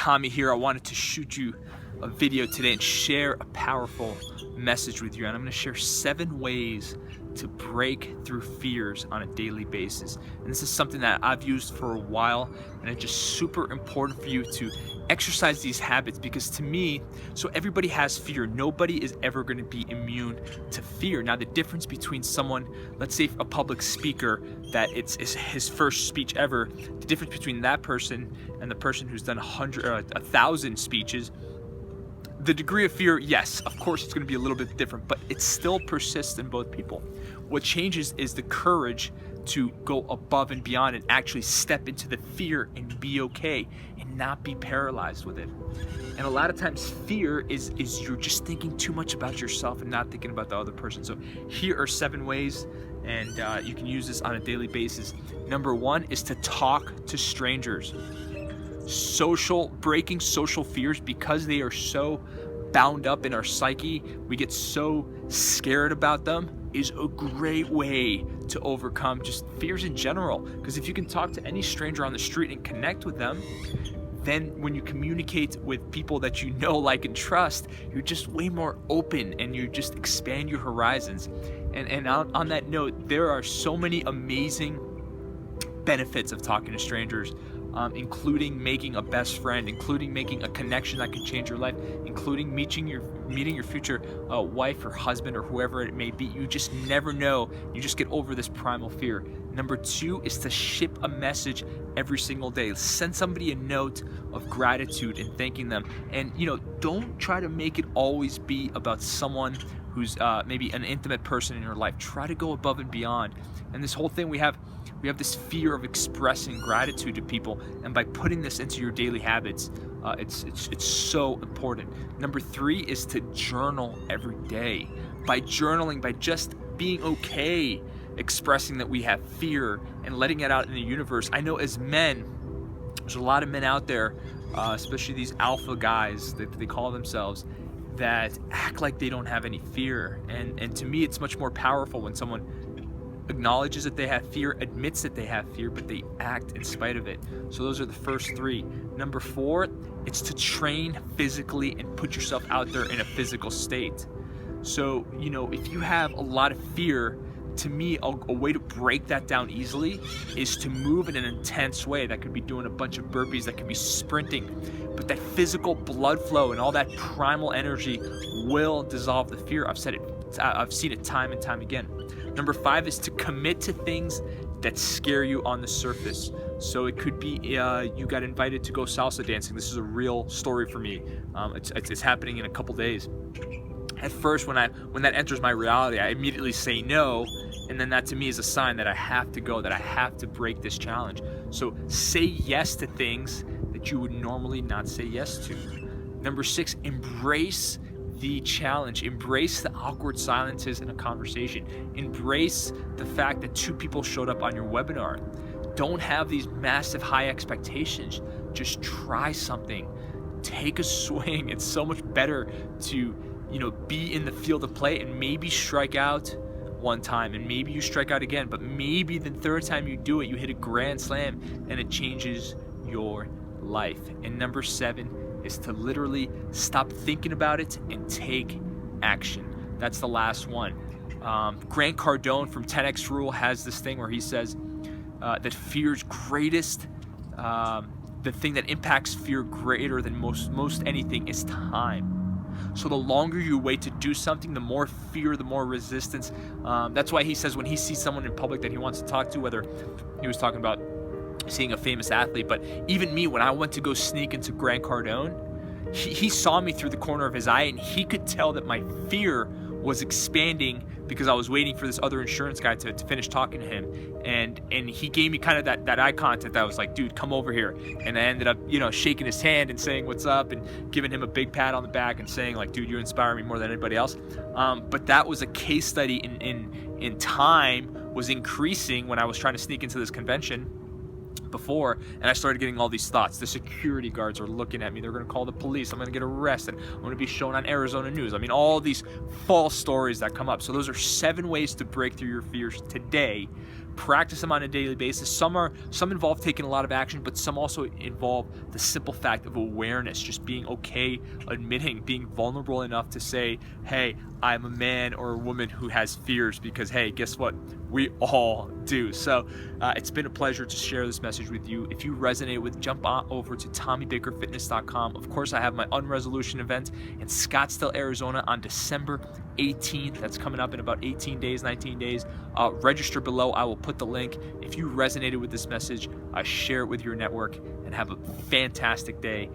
Tommy here. I wanted to shoot you a video today and share a powerful message with you, and I'm going to share 7 ways to break through fears on a daily basis. And this is something that I've used for a while, and it's just super important for you to exercise these habits, because to me, so everybody has fear. Nobody is ever going to be immune to fear. Now, the difference between someone, let's say a public speaker, that it's his first speech ever, the difference between that person and the person who's done 100 or 1,000 speeches, the degree of fear, yes, of course it's going to be a little bit different, but it still persists in both people. What changes is the courage to go above and beyond and actually step into the fear and be okay and not be paralyzed with it. And a lot of times fear is you're just thinking too much about yourself and not thinking about the other person. So here are 7 ways, and you can use this on a daily basis. Number 1 is to talk to strangers. Breaking social fears, because they are so bound up in our psyche, we get so scared about them, is a great way to overcome just fears in general. Because if you can talk to any stranger on the street and connect with them, then when you communicate with people that you know, like, and trust, you're just way more open and you just expand your horizons. And on that note, there are so many amazing benefits of talking to strangers, including making a best friend, including making a connection that can change your life, including meeting your future wife or husband or whoever it may be. You just never know. You just get over this primal fear. Number 2 is to ship a message every single day. Send somebody a note of gratitude and thanking them. And don't try to make it always be about someone who's maybe an intimate person in your life. Try to go above and beyond. And this whole thing, we have this fear of expressing gratitude to people, and by putting this into your daily habits, it's so important. Number 3 is to journal every day. By journaling, by just being okay expressing that we have fear and letting it out in the universe. I know as men, there's a lot of men out there, especially these alpha guys that they call themselves, that act like they don't have any fear. And to me, it's much more powerful when someone acknowledges that they have fear, admits that they have fear, but they act in spite of it. So those are the first 3. Number 4, it's to train physically and put yourself out there in a physical state. So, if you have a lot of fear, to me, a way to break that down easily is to move in an intense way. That could be doing a bunch of burpees, that could be sprinting, but that physical blood flow and all that primal energy will dissolve the fear. I've said it. I've seen it time and time again. Number 5 is to commit to things that scare you on the surface. So it could be you got invited to go salsa dancing. This is a real story for me. It's happening in a couple days. At first, when that enters my reality, I immediately say no, and then that to me is a sign that I have to go, that I have to break this challenge. So say yes to things that you would normally not say yes to. Number 6, embrace the challenge. Embrace the awkward silences in a conversation. Embrace the fact that 2 people showed up on your webinar. Don't have these massive high expectations. Just try something. Take a swing. It's so much better to be in the field of play and maybe strike out one time, and maybe you strike out again, but maybe the 3rd time you do it, you hit a grand slam and it changes your life. And number 7 is to literally stop thinking about it and take action. That's the last one. Grant Cardone from 10X Rule has this thing where he says that fear's greatest, the thing that impacts fear greater than most anything is time. So the longer you wait to do something, the more fear, the more resistance. That's why he says when he sees someone in public that he wants to talk to, whether he was talking about seeing a famous athlete, but even me, when I went to go sneak into Grant Cardone, he saw me through the corner of his eye, and he could tell that my fear was expanding because I was waiting for this other insurance guy to finish talking to him, and he gave me kind of that eye contact. I was like, dude, come over here. And I ended up shaking his hand and saying what's up and giving him a big pat on the back and saying, like, dude, you inspire me more than anybody else. But that was a case study in time was increasing when I was trying to sneak into this convention before, and I started getting all these thoughts. The security guards are looking at me. They're going to call the police. I'm going to get arrested. I'm going to be shown on Arizona news. I mean, all these false stories that come up. So those are 7 ways to break through your fears today practice them on a daily basis. Some involve taking a lot of action, but some also involve the simple fact of awareness, just being okay, admitting, being vulnerable enough to say, hey, I'm a man or a woman who has fears, because hey, guess what? We all do. So it's been a pleasure to share this message with you. If you resonate with, jump on over to TommyBakerFitness.com. Of course, I have my Unresolution event in Scottsdale, Arizona on December 18th. That's coming up in about 18 days, 19 days. Register below. I will put the link. If you resonated with this message, share it with your network, and have a fantastic day.